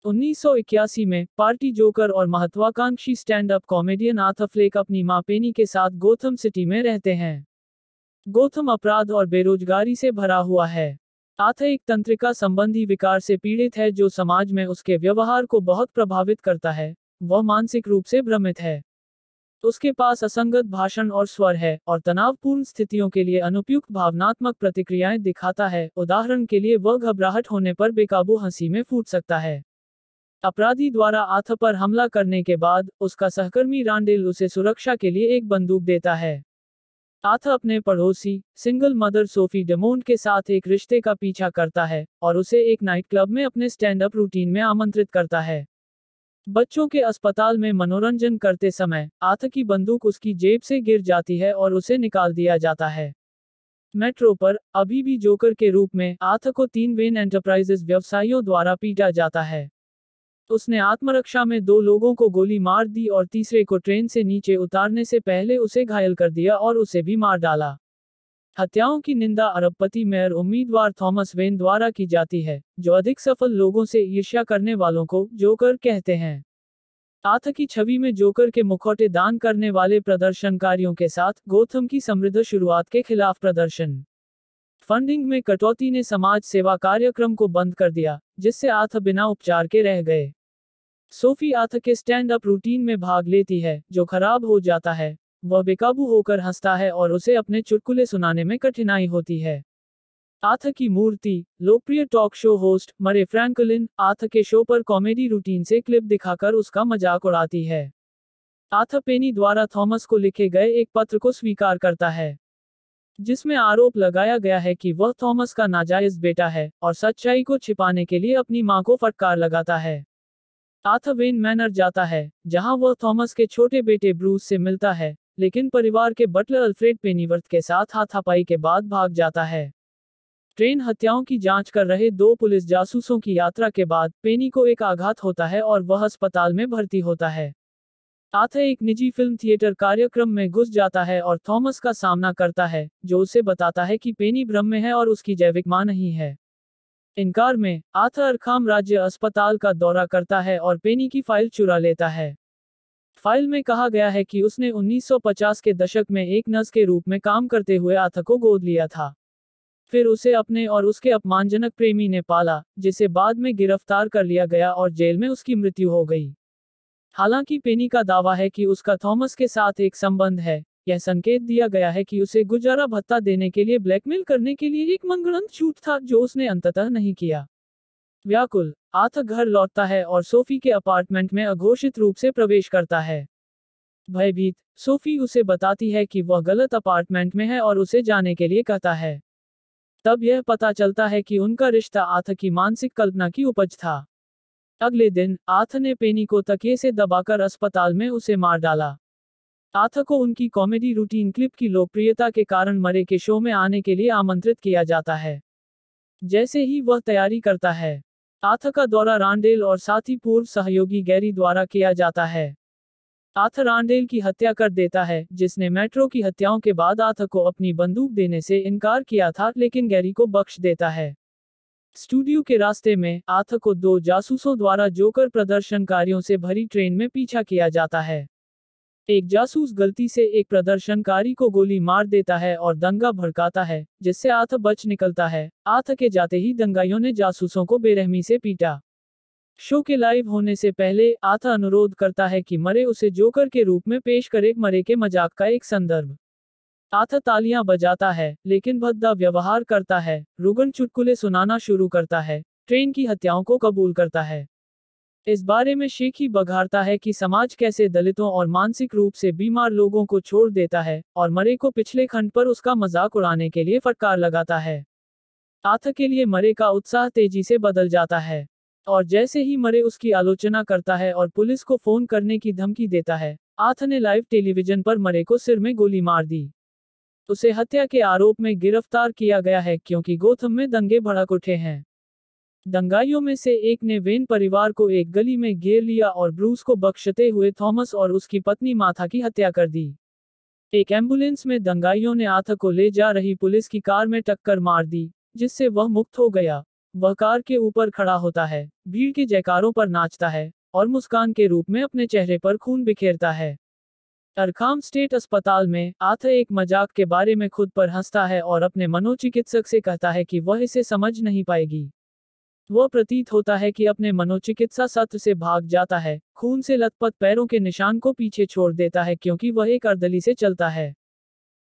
1981 में party joker और महत्वाकांक्षी stand up comedian Arthur Fleck अपनी मां पेनी के साथ गोथम सिटी में रहते हैं। गोथम अपराध और बेरोजगारी से भरा हुआ है। आर्थर एक तंत्रिका संबंधी विकार से पीड़ित है जो समाज में उसके व्यवहार को बहुत प्रभावित करता है। वह मानसिक रूप से भ्रमित है। उसके पास असंगत भाषण और स्वर है और तनावपूर्ण स्थितियों के लिए अनुपयुक्त भावनात्मक प्रतिक्रियाएं दिखाता है। उदाहरण के लिए वह घबराहट होने पर बेकाबू हंसी में फूट सकता है। अपराधी द्वारा आर्थर पर हमला करने के बाद उसका सहकर्मी रांडेल उसे सुरक्षा के लिए एक बंदूक देता है। आर्थर अपने पड़ोसी सिंगल मदर सोफी डेमोंट के साथ एक रिश्ते का पीछा करता है और उसे एक नाइट क्लब में अपने स्टैंड अप रूटीन में आमंत्रित करता है। बच्चों के अस्पताल में मनोरंजन करते समय आर्थर की बंदूक उसकी जेब से गिर जाती है और उसे निकाल दिया जाता है। मेट्रो पर अभी भी जोकर के रूप में आर्थर को 3 वेन एंटरप्राइजेज व्यवसायियों द्वारा पीटा जाता है। उसने आत्मरक्षा में 2 लोगों को गोली मार दी और तीसरे को ट्रेन से नीचे उतारने से पहले उसे घायल कर दिया और उसे भी मार डाला। हत्याओं की निंदा अरबपति मेयर उम्मीदवार थॉमस वेन द्वारा की जाती है, जो अधिक सफल लोगों से ईर्ष्या करने वालों को जोकर कहते हैं। आर्थर की छवि में जोकर के मुखौटे दान करने वाले प्रदर्शनकारियों के साथ गोथम की समृद्ध शुरुआत के खिलाफ प्रदर्शन। फंडिंग में कटौती ने समाज सेवा कार्यक्रम को बंद कर दिया, जिससे आर्थर बिना उपचार के रह गए। सोफी आर्थर के स्टैंड अप रूटीन में भाग लेती है, जो खराब हो जाता है। वह बेकाबू होकर हंसता है और उसे अपने चुटकुले सुनाने में कठिनाई होती है। आर्थर की मूर्ति लोकप्रिय टॉक शो होस्ट मरे फ्रैंकलिन आर्थर के शो पर कॉमेडी रूटीन से क्लिप दिखाकर उसका मजाक उड़ाती है। आर्थर पेनी द्वारा थॉमस को लिखे गए एक पत्र को स्वीकार करता है, जिसमें आरोप लगाया गया है कि वह थॉमस का नाजायज बेटा है और सच्चाई को छिपाने के लिए अपनी मां को फटकार लगाता है। आर्थर वेन मैनर जाता है, जहां वह थॉमस के छोटे बेटे ब्रूस से मिलता है, लेकिन परिवार के बटलर अल्फ्रेड पेनीवर्थ के साथ हाथापाई के बाद भाग जाता है। ट्रेन हत्याओं की जांच कर रहे 2 पुलिस जासूसों की यात्रा के बाद पेनी को एक आघात होता है और वह अस्पताल में भर्ती होता है। आर्थर एक निजी फिल्म थिएटर कार्यक्रम में घुस जाता है और थॉमस का सामना करता है, जो उसे बताता है कि पेनी भ्रम में है और उसकी जैविक मां नहीं है। इनकार में आर्थर अरखाम राज्य अस्पताल का दौरा करता है और पेनी की फाइल चुरा लेता है। फाइल में कहा गया है कि उसने 1950 के दशक में एक नर्स के रूप में काम करते हुए आर्थर को गोद लिया था। फिर उसे अपने और उसके अपमानजनक प्रेमी ने पाला, जिसे बाद में गिरफ्तार कर लिया गया और जेल में उसकी मृत्यु हो गई। हालांकि पेनी का दावा है कि उसका थॉमस के साथ एक संबंध है, यह संकेत दिया गया है कि उसे गुजारा भत्ता देने के लिए ब्लैकमेल करने के लिए एक मनगढ़ंत झूठ था, जो उसने अंततः नहीं किया। व्याकुल आर्थर घर लौटता है और सोफी के अपार्टमेंट में अघोषित रूप से प्रवेश करता है। भयभीत सोफी उसे बताती है कि वह गलत अपार्टमेंट में है और उसे जाने के लिए कहता है। तब यह पता चलता है कि उनका रिश्ता आर्थर की मानसिक कल्पना की उपज था। अगले दिन आर्थर ने पेनी को तकिए से दबाकर अस्पताल में उसे मार डाला। आर्थर को उनकी कॉमेडी रूटीन क्लिप की लोकप्रियता के कारण मरे के शो में आने के लिए आमंत्रित किया जाता है। जैसे ही वह तैयारी करता है, आर्थर का दौरा रांडेल और साथी पूर्व सहयोगी गैरी द्वारा किया जाता है। आर्थर रांडेल की हत्या कर देता है, जिसने मेट्रो की हत्याओं के बाद आर्थर को अपनी बंदूक देने से इनकार किया था, लेकिन गैरी को बख्श देता है। स्टूडियो के रास्ते में आर्थर को 2 जासूसों द्वारा जोकर प्रदर्शनकारियों से भरी ट्रेन में पीछा किया जाता है। एक जासूस गलती से एक प्रदर्शनकारी को गोली मार देता है और दंगा भड़काता है, जिससे आर्थर बच निकलता है। आर्थर के जाते ही दंगाइयों ने जासूसों को बेरहमी से पीटा। शो के लाइव होने से पहले आर्थर अनुरोध करता है कि मरे उसे जोकर के रूप में पेश करे, मरे के मजाक का एक संदर्भ। आर्थर तालियां बजाता है, लेकिन भद्दा व्यवहार करता है, रुगन चुटकुले सुनाना शुरू करता है, ट्रेन की हत्याओं को कबूल करता है। इस बारे में शेखी बघारता है कि समाज कैसे दलितों और मानसिक रूप से बीमार लोगों को छोड़ देता है, और मरे को पिछले खंड पर उसका मजाक उड़ाने के लिए फटकार लगाता है। आर्थर के लिए मरे का उत्साह तेजी से बदल जाता है, और जैसे ही मरे उसकी आलोचना करता है और पुलिस को फोन करने की धमकी देता है, आर्थर ने लाइव टेलीविजन पर मरे को सिर में गोली मार दी। उसे हत्या के आरोप में गिरफ्तार किया गया है क्योंकि गोथम में दंगे भड़क उठे हैं। दंगाइयों में से एक ने वेन परिवार को एक गली में घेर लिया और ब्रूस को बख्शते हुए थॉमस और उसकी पत्नी मार्था की हत्या कर दी। एक एम्बुलेंस में दंगाइयों ने आर्थर को ले जा रही पुलिस की कार में टक्कर मार दी, जिससे वह मुक्त हो गया। वह कार के ऊपर खड़ा होता है, भीड़ के जयकारों पर नाचता है, और मुस्कान के रूप में अपने चेहरे पर खून बिखेरता है। अरखाम स्टेट अस्पताल में, आर्थर एक मजाक के बारे में खुद पर हंसता है और अपने मनोचिकित्सक से कहता है कि वह इसे समझ नहीं पाएगी। वह प्रतीत होता है कि अपने मनोचिकित्सा सत्र से भाग जाता है, खून से लथपथ पैरों के निशान को पीछे छोड़ देता है क्योंकि वह एक अर्दली से चलता है।